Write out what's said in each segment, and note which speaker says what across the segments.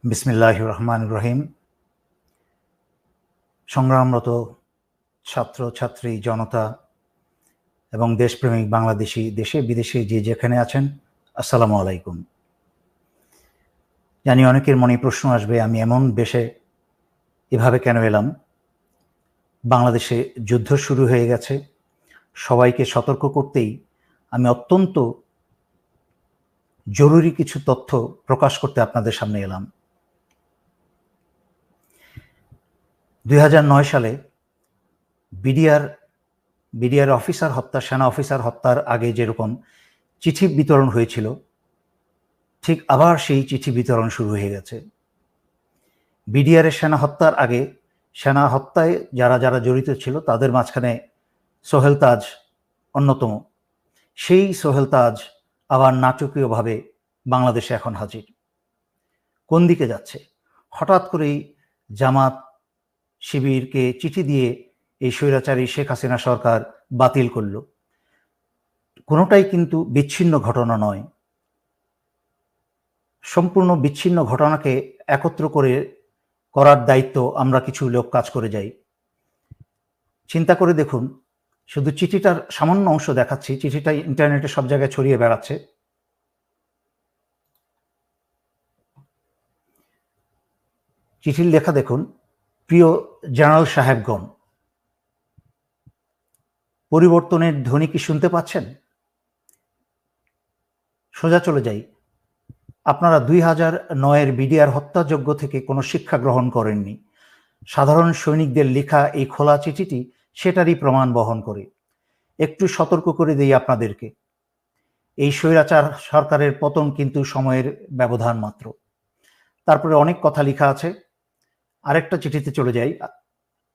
Speaker 1: বিসমিল্লাহির রহমানির রহিম। সংগ্রামরত ছাত্র ছাত্রী জনতা এবং দেশপ্রেমিক বাংলাদেশি দেশে বিদেশে যে যেখানে আছেন, আসসালামু আলাইকুম। জানি অনেকের মনে প্রশ্ন আসবে, আমি এমন দেশে এভাবে কেন এলাম? বাংলাদেশে যুদ্ধ শুরু হয়ে গেছে। সবাইকে সতর্ক করতেই আমি অত্যন্ত জরুরি কিছু তথ্য প্রকাশ করতে আপনাদের সামনে এলাম। 2009 সালে বিডিআর অফিসার হত্যা, সেনা অফিসার হত্যার আগে যেরকম চিঠি বিতরণ হয়েছিল, ঠিক আবার সেই চিঠি বিতরণ শুরু হয়ে গেছে। বিডিআরের সেনা হত্যার আগে সেনা হত্যায় যারা যারা জড়িত ছিল তাদের মাঝখানে সোহেল তাজ অন্যতম। সেই সোহেল তাজ আবার নাটকীয়ভাবে বাংলাদেশে এখন হাজির। কোন দিকে যাচ্ছে? হঠাৎ করেই জামাত শিবিরকে চিঠি দিয়ে এই স্বৈরাচারী শেখ হাসিনা সরকার বাতিল করল। কোনোটাই কিন্তু বিচ্ছিন্ন ঘটনা নয়। সম্পূর্ণ বিচ্ছিন্ন ঘটনাকে একত্র করার দায়িত্ব আমরা কিছু লোক কাজ করে যাই। চিন্তা করে দেখুন, শুধু চিঠিটার সামান্য অংশ দেখাচ্ছি। চিঠিটা ইন্টারনেটে সব জায়গায় ছড়িয়ে বেড়াচ্ছে। চিঠির লেখা দেখুন, প্রিয় জেনারেল সাহেবগণ, পরিবর্তনের ধ্বনি কি শুনতে পাচ্ছেন? সোজা চলে যাই। আপনারা 2009-এর বিডিআর হত্যাযজ্ঞ থেকে কোনো শিক্ষা গ্রহণ করেননি। সাধারণ সৈনিকদের লেখা এই খোলা চিঠিটি সেটারই প্রমাণ বহন করে। একটু সতর্ক করে দেই আপনাদেরকে, এই স্বৈরাচার সরকারের পতন কিন্তু সময়ের ব্যবধান মাত্র। তারপরে অনেক কথা লেখা আছে। আরেকটা চিঠিতে চলে যাই,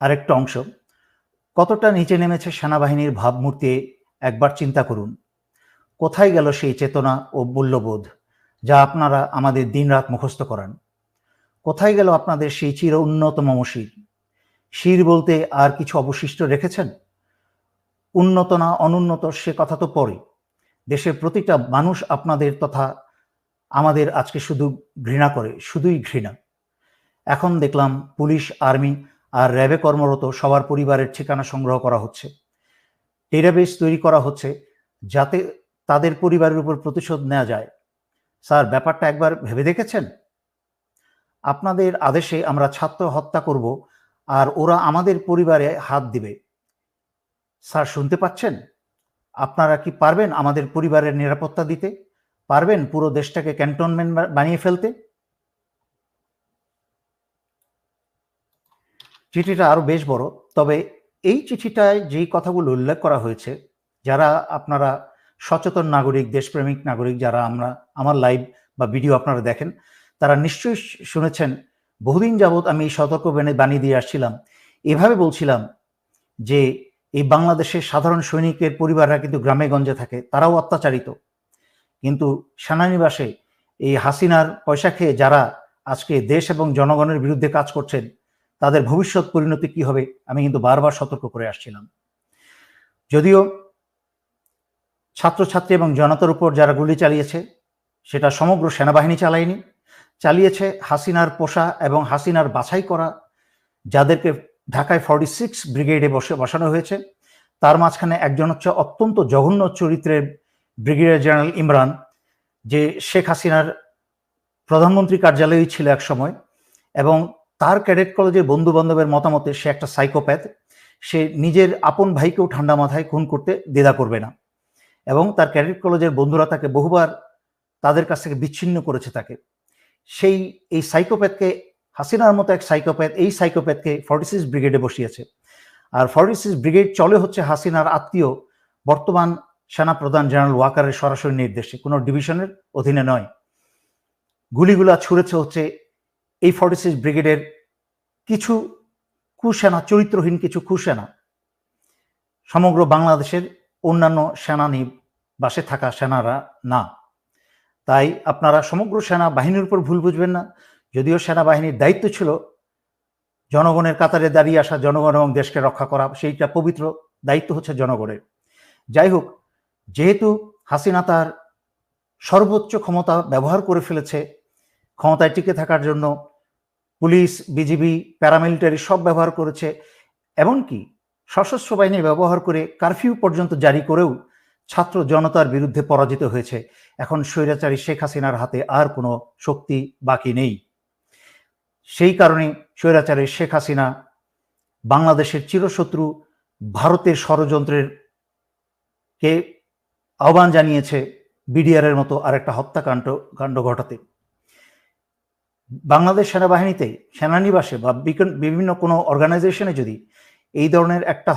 Speaker 1: আরেকটা অংশ। কতটা নিচে নেমেছে সেনাবাহিনীর ভাবমূর্তি একবার চিন্তা করুন। কোথায় গেল সেই চেতনা ও মূল্যবোধ যা আপনারা আমাদের দিনরাত মুখস্থ করান? কোথায় গেল আপনাদের সেই চির উন্নতম শির? শির বলতে আর কিছু অবশিষ্ট রেখেছেন? উন্নত না অনুন্নত সে কথা তো পরে। দেশের প্রতিটা মানুষ আপনাদের তথা আমাদের আজকে শুধু ঘৃণা করে, শুধুই ঘৃণা। এখন দেখলাম পুলিশ, আর্মি আর র্যাবে কর্মরত সবার পরিবারের ঠিকানা সংগ্রহ করা হচ্ছে। ডেটাবেস তৈরি করা হচ্ছে যাতে তাদের পরিবারের উপর প্রতিশোধ নেওয়া যায়। স্যার, ব্যাপারটা একবার ভেবে দেখেছেন? আপনাদের আদেশে আমরা ছাত্র হত্যা করব আর ওরা আমাদের পরিবারে হাত দিবে। স্যার, শুনতে পাচ্ছেন? আপনারা কি পারবেন আমাদের পরিবারের নিরাপত্তা দিতে? পারবেন পুরো দেশটাকে ক্যান্টনমেন্ট বানিয়ে ফেলতে? চিঠিটা আরো বেশ বড়, তবে এই চিঠিটায় যেই কথাগুলো উল্লেখ করা হয়েছে, যারা আপনারা সচেতন নাগরিক, দেশপ্রেমিক নাগরিক, যারা আমার লাইভ বা ভিডিও আপনারা দেখেন, তারা নিশ্চয়ই শুনেছেন। বহুদিন যাবৎ আমি এই সতর্ক বাণী দিয়ে আসছিলাম। এভাবে বলছিলাম যে এই বাংলাদেশের সাধারণ সৈনিকের পরিবাররা কিন্তু গ্রামে গঞ্জে থাকে, তারাও অত্যাচারিত। কিন্তু সেনানিবাসে এই হাসিনার পয়সা খেয়ে যারা আজকে দেশ এবং জনগণের বিরুদ্ধে কাজ করছেন, তাদের ভবিষ্যৎ পরিণতি কি হবে আমি কিন্তু বারবার সতর্ক করে আসছিলাম। যদিও ছাত্রছাত্রী এবং জনতার উপর যারা গুলি চালিয়েছে সেটা সমগ্র সেনাবাহিনী চালায়নি, চালিয়েছে হাসিনার পোষা এবং হাসিনার বাছাই করা যাদেরকে ঢাকায় 46 ব্রিগেডে বসানো হয়েছে। তার মাঝখানে একজন হচ্ছে অত্যন্ত জঘন্য চরিত্রের ব্রিগেডিয়ার জেনারেল ইমরান, যে শেখ হাসিনার প্রধানমন্ত্রী কার্যালয়েই ছিল এক সময়, এবং তার ক্যাডেট কলেজের বন্ধু বান্ধবের মতামতে সে একটা সাইকোপ্যাথ। সে নিজের আপন ভাইকেও ঠান্ডা মাথায় খুন করতে দ্বিধা করবে না, এবং তার ক্যাডেট কলেজের বন্ধুরা তাকে বহুবার তাদের কাছ থেকে বিচ্ছিন্ন করেছে তাকে। এই সাইকোপ্যাথকে, হাসিনার মতো এক সাইকোপ্যাথ, এই সাইকোপ্যাথকে 46 ব্রিগেডে বসিয়েছে। আর 46 ব্রিগেড চলে হচ্ছে হাসিনার আত্মীয় বর্তমান সেনা প্রধান জেনারেল ওয়াকারের সরাসরি নির্দেশে, কোনো ডিভিশনের অধীনে নয়। গুলিগুলা ছুড়েছে হচ্ছে এই 46 ব্রিগেডের কিছু কুসেনা, চরিত্রহীন কিছু কুসেনা। সমগ্র বাংলাদেশের অন্যান্য সেনানিবাসে থাকা সেনারা না। তাই আপনারা সমগ্র সেনাবাহিনীর উপর ভুল বুঝবেন না। যদিও সেনাবাহিনীর দায়িত্ব ছিল জনগণের কাতারে দাঁড়িয়ে আসা, জনগণ এবং দেশকে রক্ষা করা, সেইটা পবিত্র দায়িত্ব হচ্ছে জনগণের। যাই হোক, যেহেতু হাসিনা তার সর্বোচ্চ ক্ষমতা ব্যবহার করে ফেলেছে ক্ষমতায় টিকে থাকার জন্য পুলিশ, বিজিবি, প্যারামিলিটারি সব ব্যবহার করেছে, এমনকি সশস্ত্র বাহিনী ব্যবহার করে কারফিউ পর্যন্ত জারি করেও ছাত্র জনতার বিরুদ্ধে পরাজিত হয়েছে। এখন স্বৈরাচারী শেখ হাসিনার হাতে আর কোনো শক্তি বাকি নেই। সেই কারণে স্বৈরাচারী শেখ হাসিনা বাংলাদেশের চিরশত্রু ভারতের ষড়যন্ত্রের কে আহ্বান জানিয়েছে বিডিআরের মতো আরেকটা হত্যাকাণ্ড ঘটাতে। বাংলাদেশ সেনাবাহিনীতে, সেনানিবাসে বা বিভিন্ন কোনো অর্গানাইজেশনে যদি এই ধরনের একটা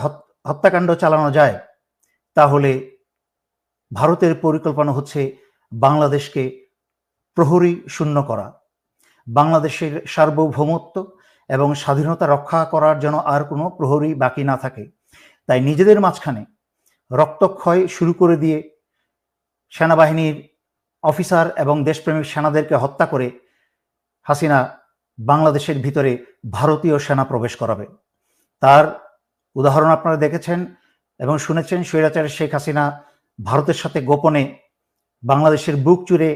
Speaker 1: হত্যাকাণ্ড চালানো যায়, তাহলে ভারতের পরিকল্পনা হচ্ছে বাংলাদেশকে প্রহরী শূন্য করা, বাংলাদেশের সার্বভৌমত্ব এবং স্বাধীনতা রক্ষা করার জন্য আর কোনো প্রহরী বাকি না থাকে। তাই নিজেদের মাঝখানে রক্তক্ষয় শুরু করে দিয়ে সেনাবাহিনীর অফিসার এবং দেশপ্রেমিক সেনাদেরকে হত্যা করে হাসিনা বাংলাদেশের ভিতরে ভারতীয় সেনা প্রবেশ করাবে। তার উদাহরণ আপনারা দেখেছেন এবং শুনেছেন। স্বৈরাচারী শেখ হাসিনা ভারতের সাথে গোপনে বাংলাদেশের বুক চুরে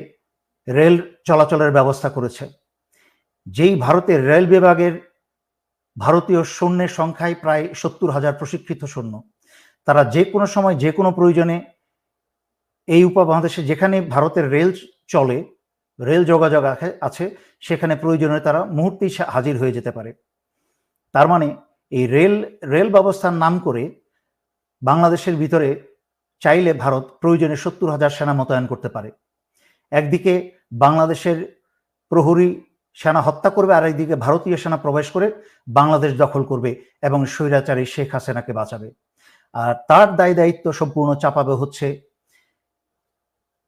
Speaker 1: রেল চলাচলের ব্যবস্থা করেছে। যেই ভারতের রেল বিভাগের ভারতীয় সৈন্যের সংখ্যায় প্রায় 70,000 প্রশিক্ষিত সৈন্য, তারা যে কোনো সময় যে কোনো প্রয়োজনে এই উপমহাদেশে যেখানে ভারতের রেল চলে, রেল যোগাযোগ আছে, সেখানে প্রয়োজনে তারা মুহূর্তেই হাজির হয়ে যেতে পারে। তার মানে এই রেল ব্যবস্থার নাম করে বাংলাদেশের ভিতরে চাইলে ভারত প্রয়োজনে 70,000 সেনা মোতায়েন করতে পারে। একদিকে বাংলাদেশের প্রহরী সেনা হত্যা করবে, আর একদিকে ভারতীয় সেনা প্রবেশ করে বাংলাদেশ দখল করবে এবং স্বৈরাচারী শেখ হাসিনাকে বাঁচাবে। আর তার দায় দায়িত্ব সম্পূর্ণ চাপাবে হচ্ছে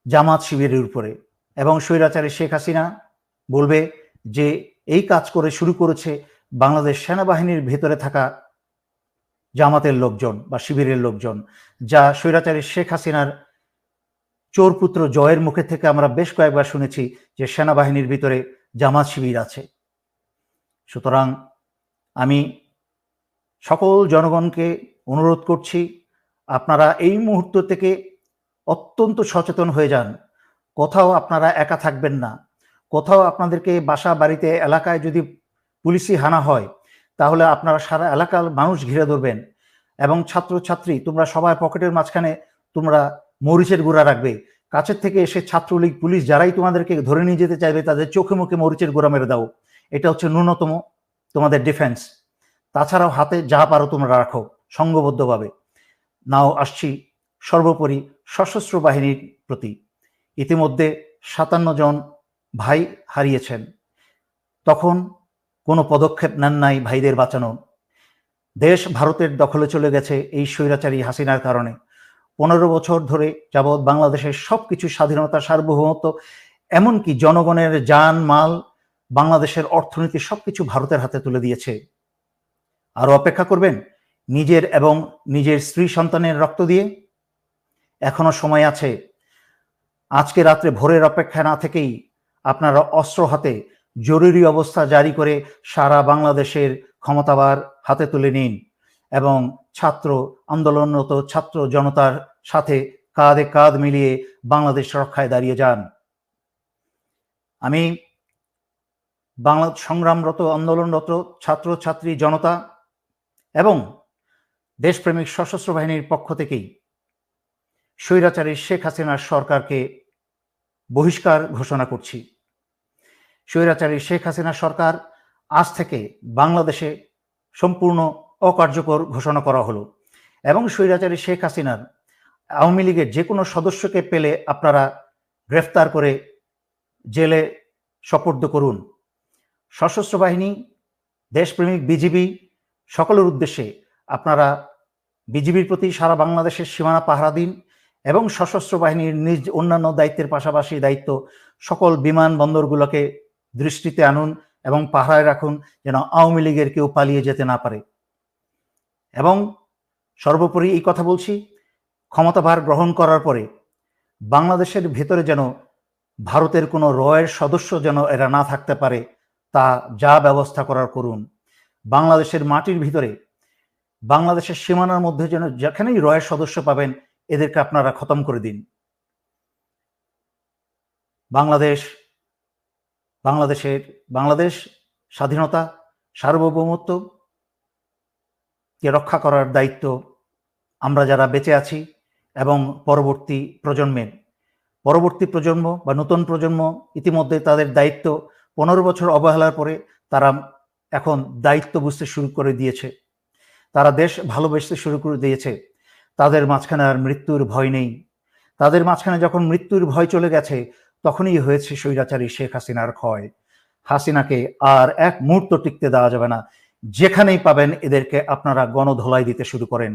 Speaker 1: জামাত শিবিরের উপরে, এবং স্বৈরাচারী শেখ হাসিনা বলবে যে এই কাজ করে শুরু করেছে বাংলাদেশ সেনাবাহিনীর ভেতরে থাকা জামাতের লোকজন বা শিবিরের লোকজন, যা স্বৈরাচারী শেখ হাসিনার চোরপুত্র জয়ের মুখে থেকে আমরা বেশ কয়েকবার শুনেছি যে সেনাবাহিনীর ভিতরে জামাত শিবির আছে। সুতরাং আমি সকল জনগণকে অনুরোধ করছি, আপনারা এই মুহূর্ত থেকে অত্যন্ত সচেতন হয়ে যান। কোথাও আপনারা একা থাকবেন না। কোথাও আপনাদেরকে বাসা বাড়িতে এলাকায় যদি পুলিশি হানা হয়, তাহলে আপনারা সারা এলাকার মানুষ ঘিরে ধরবেন এবং ছাত্রছাত্রী তোমরা সবাই পকেটের মাঝখানে তোমরা মরিচের গুঁড়া রাখবে। কাছের থেকে এসে ছাত্রলীগ, পুলিশ যারাই তোমাদেরকে ধরে নিয়ে যেতে চাইবে তাদের চোখে মুখে মরিচের গুঁড়া মেরে দাও। এটা হচ্ছে ন্যূনতম তোমাদের ডিফেন্স। তাছাড়াও হাতে যা পারো তোমরা রাখো সংঘবদ্ধভাবে। নাও আসছি সর্বোপরি সশস্ত্র বাহিনীর প্রতি। ইতিমধ্যে 57 জন ভাই হারিয়েছেন, তখন কোনো পদক্ষেপ নেন নাই ভাইদের বাঁচানো। দেশ ভারতের দখলে চলে গেছে এই স্বৈরাচারী হাসিনার কারণে। 15 বছর ধরে যাবৎ বাংলাদেশের সবকিছু স্বাধীনতা, সার্বভৌমত্ব, এমনকি জনগণের জান মাল, বাংলাদেশের অর্থনীতি সবকিছু ভারতের হাতে তুলে দিয়েছে। আরো অপেক্ষা করবেন নিজের এবং নিজের স্ত্রী সন্তানের রক্ত দিয়ে? এখনো সময় আছে। আজকে রাত্রে ভোরের অপেক্ষা না থেকেই আপনারা অস্ত্র হাতে জরুরি অবস্থা জারি করে সারা বাংলাদেশের ক্ষমতাবার হাতে তুলে নিন এবং ছাত্র আন্দোলনরত ছাত্র জনতার সাথে কাঁধে কাঁধ মিলিয়ে বাংলাদেশ রক্ষায় দাঁড়িয়ে যান। আমি সংগ্রামরত, আন্দোলনরত ছাত্র ছাত্রী জনতা এবং দেশপ্রেমিক সশস্ত্র বাহিনীর পক্ষ থেকেই স্বৈরাচারী শেখ হাসিনার সরকারকে বহিষ্কার ঘোষণা করছি। স্বৈরাচারী শেখ হাসিনা সরকার আজ থেকে বাংলাদেশে সম্পূর্ণ অকার্যকর ঘোষণা করা হলো এবং স্বৈরাচারী শেখ হাসিনার আওয়ামী লীগের যে কোনো সদস্যকে পেলে আপনারা গ্রেফতার করে জেলে সোপর্দ করুন। সশস্ত্র বাহিনী, দেশপ্রেমিক বিজিবি সকলের উদ্দেশ্যে আপনারা বিজিবির প্রতি সারা বাংলাদেশের সীমানা পাহারা দিন এবং সশস্ত্র বাহিনীর নিজ অন্যান্য দায়িত্বের পাশাপাশি দায়িত্ব সকল বিমানবন্দরগুলোকে দৃষ্টিতে আনুন এবং পাহারায় রাখুন যেন আওয়ামী লীগের কেউ পালিয়ে যেতে না পারে। এবং সর্বোপরি এই কথা বলছি, ক্ষমতাভার গ্রহণ করার পরে বাংলাদেশের ভেতরে যেন ভারতের কোনো রয়ের সদস্য যেন এরা না থাকতে পারে, তা যা ব্যবস্থা করার করুন। বাংলাদেশের মাটির ভিতরে, বাংলাদেশের সীমানার মধ্যে যেন যেখানেই রয়ের সদস্য পাবেন এদেরকে আপনারা খতম করে দিন। বাংলাদেশ বাংলাদেশ স্বাধীনতা সার্বভৌমত্ব কে রক্ষা করার দায়িত্ব আমরা যারা বেঁচে আছি এবং পরবর্তী প্রজন্ম বা নতুন প্রজন্ম ইতিমধ্যে তাদের দায়িত্ব 15 বছর অবহেলার পরে তারা এখন দায়িত্ব বুঝতে শুরু করে দিয়েছে, তারা দেশ ভালোবাসতে শুরু করে দিয়েছে। তাদের মাঝখানে আর মৃত্যুর ভয় নেই। তাদের মাঝখানে যখন মৃত্যুর ভয় চলে গেছে তখনই হয়েছে স্বৈরাচারী শেখ হাসিনার ক্ষয়। হাসিনাকে আর এক মুহূর্ত টিকতে দেওয়া যাবে না। যেখানেই পাবেন এদেরকে আপনারা গণধোলাই দিতে শুরু করেন।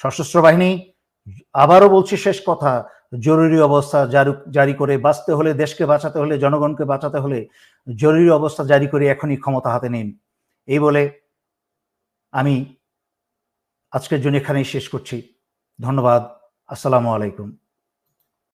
Speaker 1: সশস্ত্র বাহিনী, আবারও বলছি শেষ কথা, জরুরি অবস্থা জারি করে বাঁচতে হলে, দেশকে বাঁচাতে হলে, জনগণকে বাঁচাতে হলে জরুরি অবস্থা জারি করে এখনই ক্ষমতা হাতে নিন। এই বলে আমি আজকের জন্য এখানেই শেষ করছি। ধন্যবাদ। আসসালামু আলাইকুম।